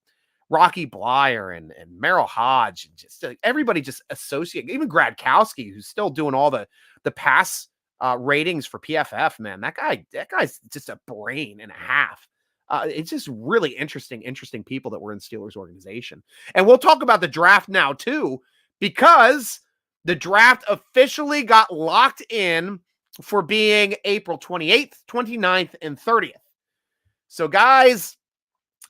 Rocky Blyer and Merrill Hodge, and just everybody just associate, even Gradkowski, who's still doing all the pass ratings for PFF, man. That guy's just a brain and a half. It's just really interesting people that were in Steelers organization. And we'll talk about the draft now too, because the draft officially got locked in for being April 28th, 29th, and 30th. So guys,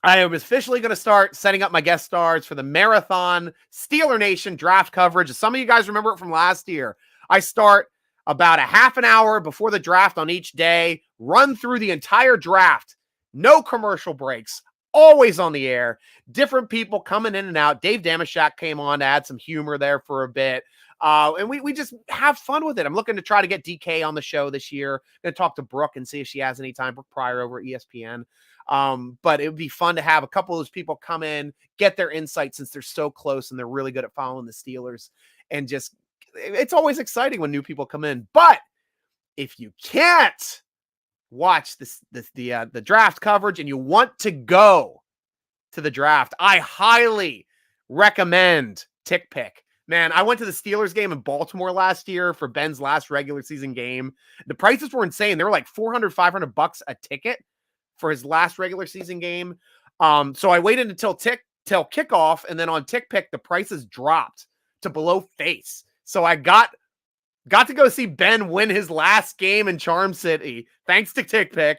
I am officially going to start setting up my guest stars for the marathon Steeler Nation draft coverage. Some of you guys remember it from last year. I start about a half an hour before the draft on each day, run through the entire draft, no commercial breaks, always on the air, different people coming in and out. Dave Damashek came on to add some humor there for a bit. And we just have fun with it. I'm looking to try to get DK on the show this year. Going to talk to Brooke and see if she has any time. Brooke Pryor over at ESPN. But it would be fun to have a couple of those people come in, get their insight since they're so close and they're really good at following the Steelers. And just, it's always exciting when new people come in. But if you can't watch the draft coverage and you want to go to the draft, I highly recommend TickPick. Man, I went to the Steelers game in Baltimore last year for Ben's last regular season game. The prices were insane. They were like $400, $500 a ticket for his last regular season game. So I waited until kickoff, and then on TickPick, the prices dropped to below face. So I got to go see Ben win his last game in Charm City, thanks to TickPick.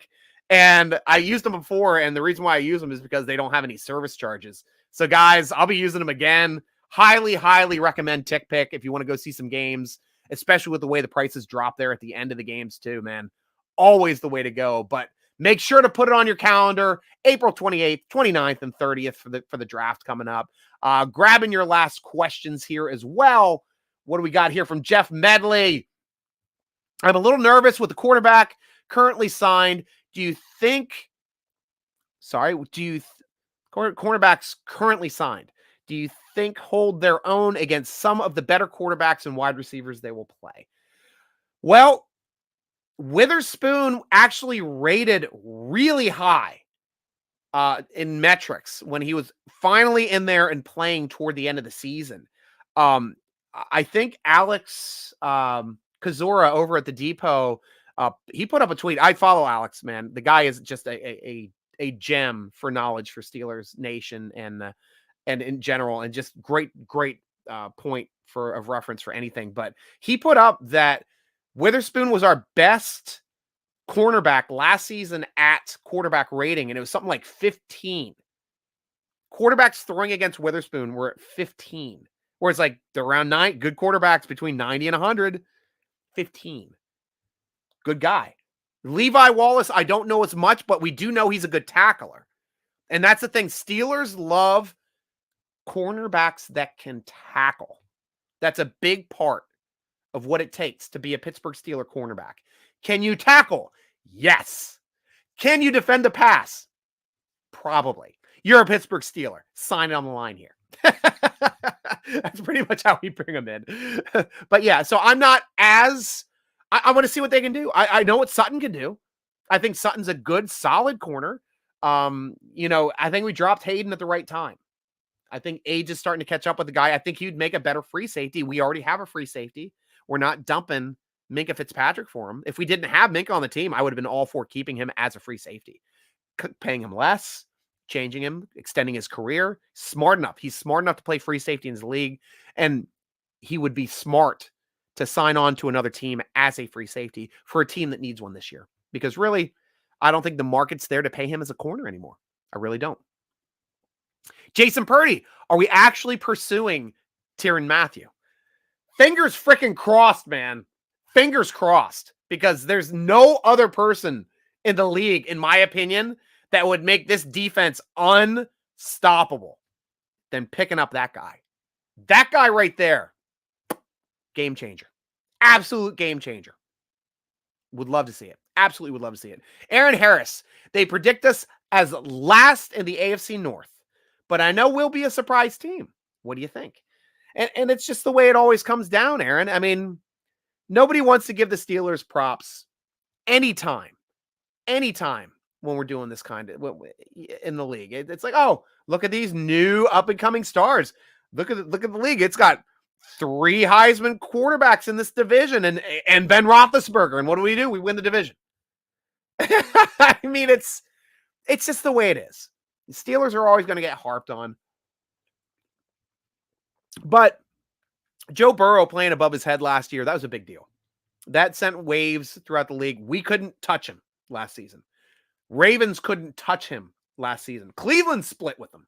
And I used them before, and the reason why I use them is because they don't have any service charges. So guys, I'll be using them again. Highly, highly recommend TickPick if you want to go see some games, especially with the way the prices drop there at the end of the games too, man. Always the way to go. But make sure to put it on your calendar, April 28th, 29th, and 30th for the draft coming up. Grabbing your last questions here as well. What do we got here from Jeff Medley? I'm a little nervous with the quarterback currently signed. Cornerbacks currently signed, do you think hold their own against some of the better quarterbacks and wide receivers they will play? Well, Witherspoon actually rated really high in metrics when he was finally in there and playing toward the end of the season. I think Alex Kazora over at the Depot, he put up a tweet. I follow Alex, man. The guy is just a gem for knowledge for Steelers Nation and in general, and just great point of reference for anything. But he put up that Witherspoon was our best cornerback last season at quarterback rating, and it was something like 15. Quarterbacks throwing against Witherspoon were at 15, whereas like they're around 9 good quarterbacks between 90 and 100. 15. Good guy. Levi Wallace, I don't know as much, but we do know he's a good tackler. And that's the thing. Steelers love cornerbacks that can tackle. That's a big part of what it takes to be a Pittsburgh Steeler cornerback. Can you tackle? Yes. Can you defend the pass? Probably. You're a Pittsburgh Steeler. Sign it on the line here. That's pretty much how we bring them in. But yeah, so I'm not as... I want to see what they can do. I know what Sutton can do. I think Sutton's a good, solid corner. I think we dropped Hayden at the right time. I think age is starting to catch up with the guy. I think he'd make a better free safety. We already have a free safety. We're not dumping Minkah Fitzpatrick for him. If we didn't have Minkah on the team, I would have been all for keeping him as a free safety. Paying him less, changing him, extending his career. Smart enough. He's smart enough to play free safety in his league. And he would be smart to sign on to another team as a free safety for a team that needs one this year. Because really, I don't think the market's there to pay him as a corner anymore. I really don't. Jason Purdy, are we actually pursuing Tyrann Mathieu? Fingers freaking crossed, man. Fingers crossed. Because there's no other person in the league, in my opinion, that would make this defense unstoppable than picking up that guy. That guy right there. Game changer. Absolute game changer. Would love to see it. Absolutely would love to see it. Aaron Harris. They predict us as last in the AFC North. But I know we'll be a surprise team. What do you think? And it's just the way it always comes down, Aaron. I mean, nobody wants to give the Steelers props anytime when we're doing this kind of in the league. It's like, oh, look at these new up and coming stars. Look at the league. It's got 3 Heisman quarterbacks in this division and Ben Roethlisberger. And what do? We win the division. I mean, it's just the way it is. The Steelers are always going to get harped on. But Joe Burrow playing above his head last year, that was a big deal. That sent waves throughout the league. We couldn't touch him last season. Ravens couldn't touch him last season. Cleveland split with them.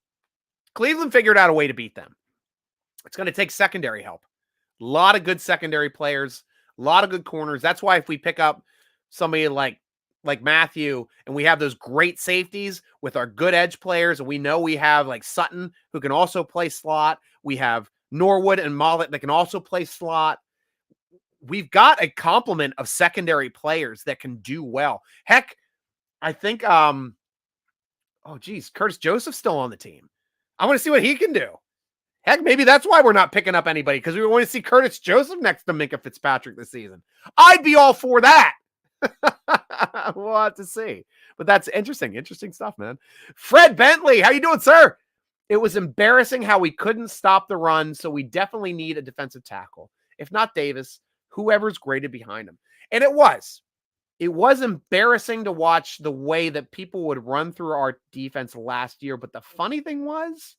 Cleveland figured out a way to beat them. It's going to take secondary help. A lot of good secondary players, a lot of good corners. That's why if we pick up somebody like Matthew and we have those great safeties with our good edge players, and we know we have like Sutton who can also play slot. We have Norwood and Mollett that can also play slot. We've got a complement of secondary players that can do well. Heck, I think, Curtis Joseph's still on the team. I want to see what he can do. Heck, maybe that's why we're not picking up anybody, because we want to see Curtis Joseph next to Minkah Fitzpatrick this season. I'd be all for that. We'll have to see. But that's interesting stuff, man. Fred Bentley, how you doing, sir? It was embarrassing how we couldn't stop the run, so we definitely need a defensive tackle. If not Davis, whoever's graded behind him. And it was. It was embarrassing to watch the way that people would run through our defense last year. But the funny thing was,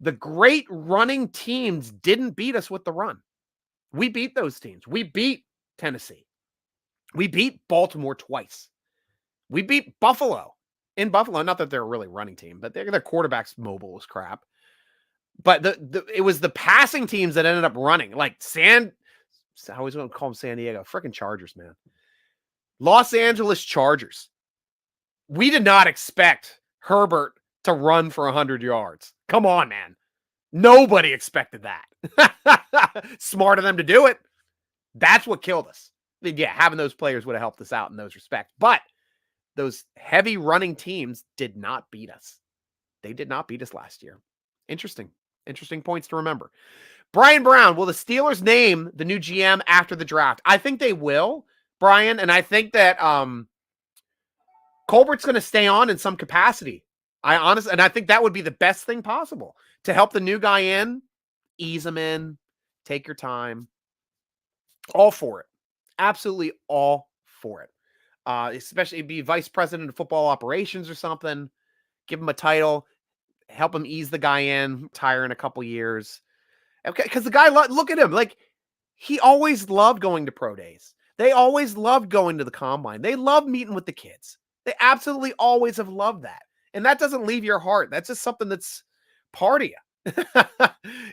the great running teams didn't beat us with the run. We beat those teams. We beat Tennessee. We beat Baltimore twice. We beat Buffalo in Buffalo. Not that they're a really running team, but their quarterback's mobile as crap. But it was the passing teams that ended up running. Like I always want to call them San Diego. Freaking Chargers, man. Los Angeles Chargers. We did not expect Herbert to run for 100 yards. Come on, man. Nobody expected that. Smart of them to do it. That's what killed us. Yeah, having those players would have helped us out in those respects. But those heavy running teams did not beat us. They did not beat us last year. Interesting points to remember. Brian Brown, will the Steelers name the new GM after the draft? I think they will, Brian, and I think that Colbert's going to stay on in some capacity. And I think that would be the best thing possible to help the new guy in, ease him in, take your time. All for it. Absolutely all for it. Especially be vice president of football operations or something. Give him a title. Help him ease the guy in, retire in a couple years. Okay, because the guy, look at him. Like, he always loved going to pro days. They always loved going to the combine. They love meeting with the kids. They absolutely always have loved that. And that doesn't leave your heart. That's just something that's part of you.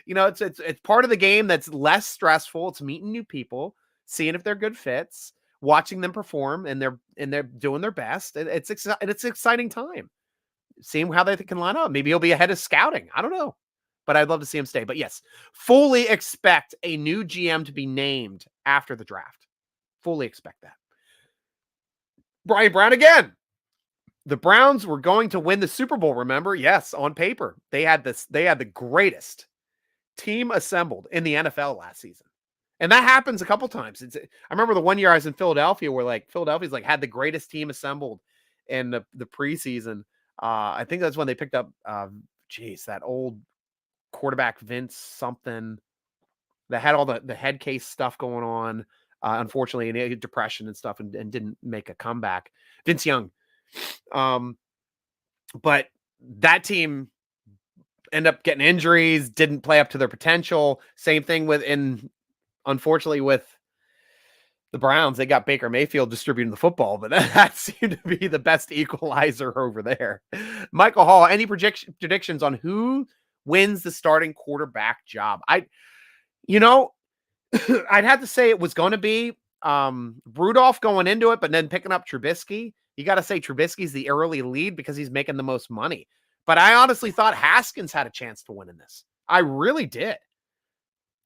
It's part of the game that's less stressful. It's meeting new people, seeing if they're good fits, watching them perform, and they're doing their best. It's an exciting time. Seeing how they can line up. Maybe he'll be ahead of scouting. I don't know. But I'd love to see him stay. But yes, fully expect a new GM to be named after the draft. Fully expect that. Brian Brown again. The Browns were going to win the Super Bowl, remember? Yes, on paper. They had the greatest team assembled in the NFL last season. And that happens a couple times. I remember the one year I was in Philadelphia where Philadelphia's had the greatest team assembled in the preseason. I think that's when they picked up that old quarterback Vince something that had all the head case stuff going on. Unfortunately, and he had depression and stuff and didn't make a comeback. Vince Young. But that team ended up getting injuries, didn't play up to their potential. Same thing unfortunately with the Browns. They got Baker Mayfield distributing the football, but that seemed to be the best equalizer over there. Michael Hall, any predictions on who wins the starting quarterback job? I'd have to say it was going to be Rudolph going into it, but then picking up Trubisky. You got to say Trubisky's the early lead because he's making the most money. But I honestly thought Haskins had a chance to win in this. I really did.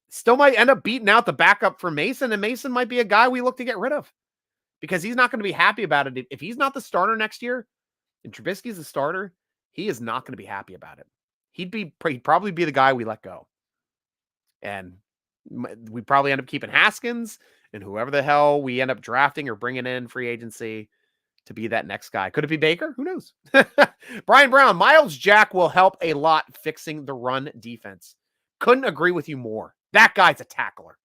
Still might end up beating out the backup for Mason, and Mason might be a guy we look to get rid of because he's not going to be happy about it. If he's not the starter next year and Trubisky's the starter, he is not going to be happy about it. He'd probably be the guy we let go. And we probably end up keeping Haskins and whoever the hell we end up drafting or bringing in free agency to be that next guy. Could it be Baker? Who knows? Brian Brown, Miles Jack will help a lot fixing the run defense. Couldn't agree with you more. That guy's a tackler.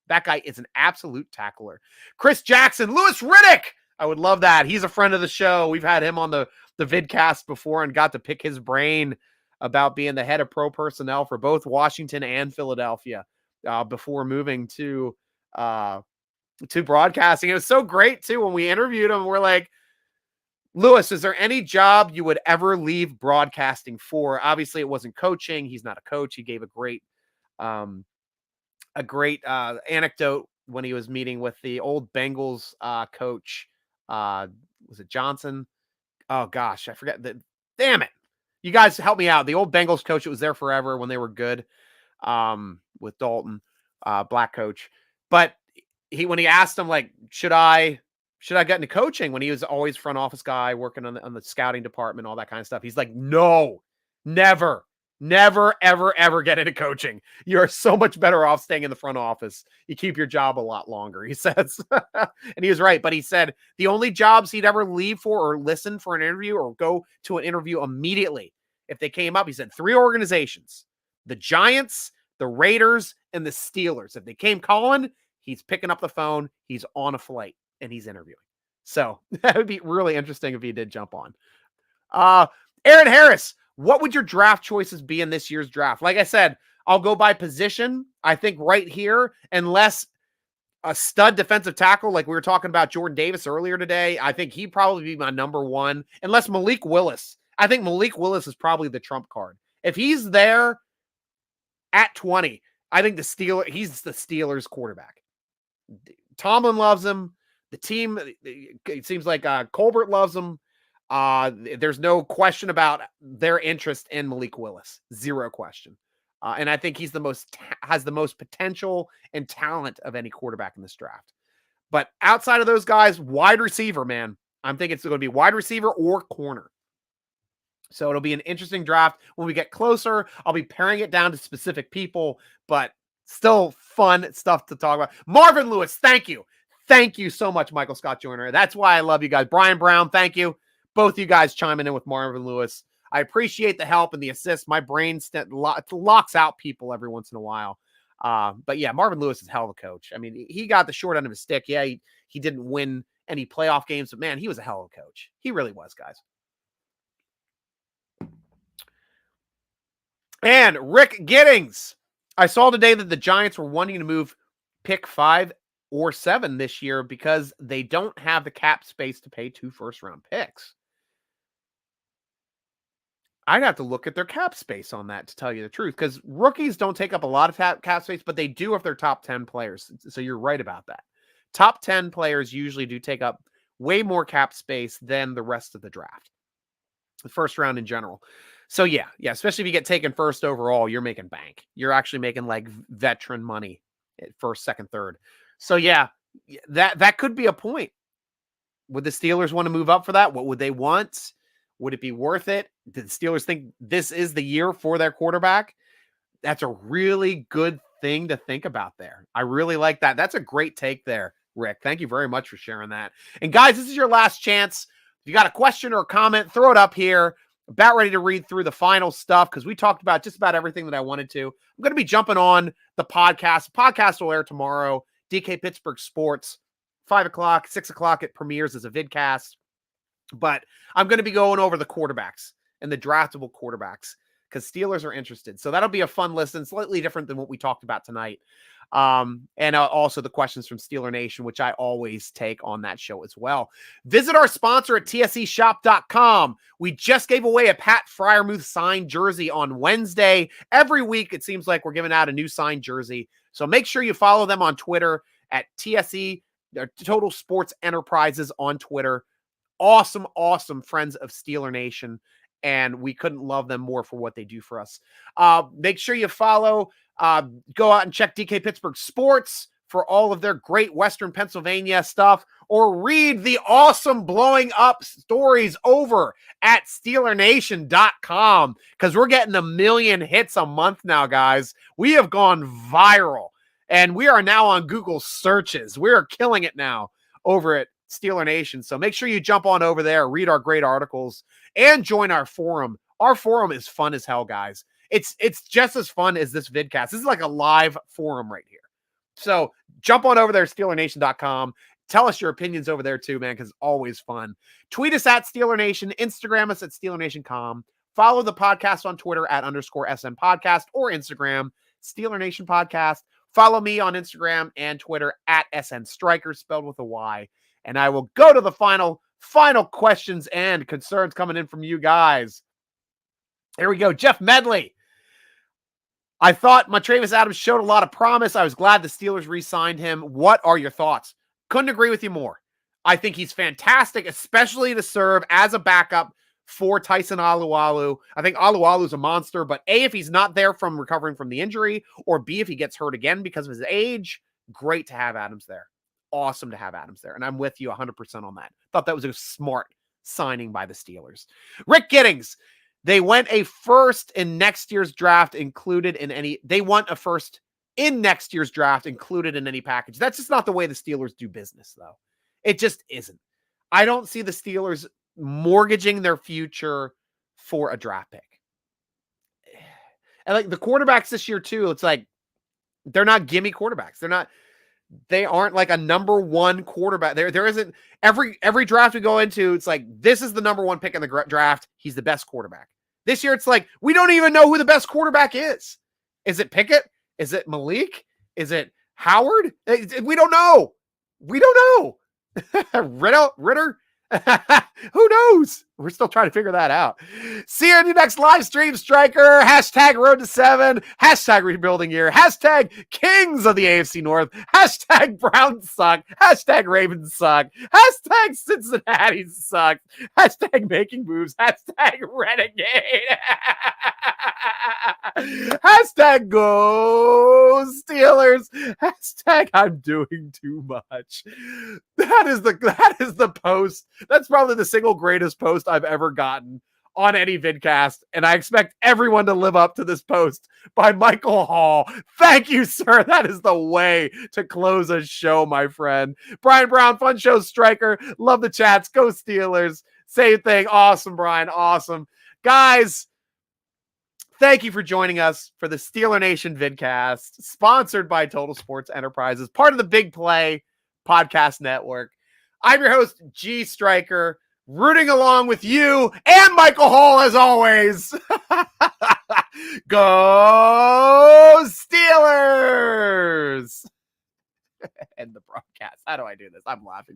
That guy is an absolute tackler. Chris Jackson, Louis Riddick. I would love that. He's a friend of the show. We've had him on the Vidcast before and got to pick his brain about being the head of pro personnel for both Washington and Philadelphia before moving to broadcasting. It was so great too when we interviewed him. We're like, Louis, is there any job you would ever leave broadcasting for? Obviously, it wasn't coaching. He's not a coach. He gave a great anecdote when he was meeting with the old Bengals coach. Was it Johnson? Oh gosh, I forget that. Damn it. You guys help me out. The old Bengals coach that was there forever when they were good with Dalton, black coach. But when he asked him, like, should I get into coaching, when he was always front office guy working on the scouting department, all that kind of stuff. He's like, no, never, ever get into coaching. You're so much better off staying in the front office. You keep your job a lot longer, he says. And he was right. But he said the only jobs he'd ever leave for or listen for an interview or go to an interview immediately, if they came up, he said 3 organizations: the Giants, the Raiders, and the Steelers. If they came calling, he's picking up the phone, he's on a flight, and he's interviewing. So that would be really interesting if he did jump on. Aaron Harris, what would your draft choices be in this year's draft? Like I said, I'll go by position. I think right here, unless a stud defensive tackle, like we were talking about Jordan Davis earlier today, I think he'd probably be my number one, unless Malik Willis. I think Malik Willis is probably the trump card. If he's there at 20, I think he's the Steelers quarterback. Tomlin loves him. The team, it seems like Colbert loves him. There's no question about their interest in Malik Willis. Zero question. And I think he's has the most potential and talent of any quarterback in this draft. But outside of those guys, wide receiver, man, I'm thinking it's going to be wide receiver or corner. So it'll be an interesting draft. When we get closer, I'll be paring it down to specific people, but still fun stuff to talk about. Marvin Lewis, thank you. Thank you so much, Michael Scott Joyner. That's why I love you guys. Brian Brown, thank you. Both of you guys chiming in with Marvin Lewis. I appreciate the help and the assist. My brain locks out people every once in a while. But yeah, Marvin Lewis is a hell of a coach. I mean, he got the short end of his stick. Yeah, he didn't win any playoff games, but man, he was a hell of a coach. He really was, guys. And Rick Giddings. I saw today that the Giants were wanting to move pick 5 or 7 this year because they don't have the cap space to pay 2 first-round picks. I'd have to look at their cap space on that, to tell you the truth, because rookies don't take up a lot of cap space, but they do if they're top 10 players. So you're right about that. Top 10 players usually do take up way more cap space than the rest of the draft, the first round in general. So yeah, especially if you get taken first overall, you're making bank. You're actually making like veteran money at first, second, third. So yeah, that could be a point. Would the Steelers want to move up for that? What would they want? Would it be worth it? Did the Steelers think this is the year for their quarterback? That's a really good thing to think about there. I really like that. That's a great take there, Rick. Thank you very much for sharing that. And guys, this is your last chance. If you got a question or a comment, throw it up here. About ready to read through the final stuff because we talked about just about everything that I wanted to. I'm going to be jumping on the podcast. The podcast will air tomorrow. DK Pittsburgh Sports, 5 o'clock, 6 o'clock. It premieres as a vidcast. But I'm going to be going over the quarterbacks and the draftable quarterbacks because Steelers are interested. So that'll be a fun listen, slightly different than what we talked about tonight. And also the questions from Steeler Nation, which I always take on that show as well. Visit our sponsor at tseshop.com. We just gave away a Pat Fryermuth signed jersey on Wednesday. Every week, it seems like we're giving out a new signed jersey. So make sure you follow them on Twitter at TSE, Total Sports Enterprises on Twitter. Awesome friends of Steeler Nation. And we couldn't love them more for what they do for us. Make sure you follow, go out and check DK Pittsburgh Sports for all of their great Western Pennsylvania stuff, or read the awesome blowing up stories over at SteelerNation.com, because we're getting 1 million hits a month now, guys. We have gone viral, and we are now on Google searches. We are killing it now over at Steeler Nation. So make sure you jump on over there, read our great articles, and join our forum. Our forum is fun as hell, guys. It's just as fun as this vidcast. This is like a live forum right here. So jump on over there, SteelerNation.com. Tell us your opinions over there too, man, because it's always fun. Tweet us at Steeler Nation. Instagram us at SteelerNation.com. Follow the podcast on Twitter at _SN Podcast or Instagram, Steeler Nation Podcast. Follow me on Instagram and Twitter at SN Stryker, spelled with a Y. And I will go to the final questions and concerns coming in from you guys. Here we go. Jeff Medley. I thought Montrevius Adams showed a lot of promise. I was glad the Steelers re-signed him. What are your thoughts? Couldn't agree with you more. I think he's fantastic, especially to serve as a backup for Tyson Alualu. I think Alualu's a monster, but A, if he's not there from recovering from the injury, or B, if he gets hurt again because of his age, great to have Adams there. Awesome to have Adams there. And I'm with you 100% on that. Thought that was a smart signing by the Steelers. Rick Giddings. They went a first in next year's draft included in any, they want a first in next year's draft included in any package. That's just not the way the Steelers do business, though. It just isn't. I don't see the Steelers mortgaging their future for a draft pick. And like the quarterbacks this year too, it's like, they're not gimme quarterbacks. They aren't like a number one quarterback. There isn't every draft we go into. It's like, this is the number one pick in the draft. He's the best quarterback. This year, it's like, we don't even know who the best quarterback is. Is it Pickett? Is it Malik? Is it Howard? We don't know. We don't know. Ritter? Who knows? We're still trying to figure that out. See you in your next live stream, Stryker. Hashtag Road to 7. Hashtag Rebuilding Year. Hashtag Kings of the AFC North. Hashtag Browns suck. Hashtag Ravens suck. Hashtag Cincinnati sucks. Hashtag Making Moves. Hashtag Renegade. Hashtag Go Steelers. Hashtag I'm doing too much. That is the post. That's probably the single greatest post I've ever gotten on any vidcast, and I expect everyone to live up to this post by Michael Hall. Thank you, sir. That is the way to close a show, my friend. Brian Brown, fun show, Stryker. Love the chats. Go Steelers. Same thing. Awesome, Brian. Awesome. Guys, thank you for joining us for the Steeler Nation vidcast, sponsored by Total Sports Enterprises, part of the Big Play Podcast Network. I'm your host, G. Stryker, rooting along with you and Michael Hall as always. Go Steelers! End the broadcast. How do I do this? I'm laughing.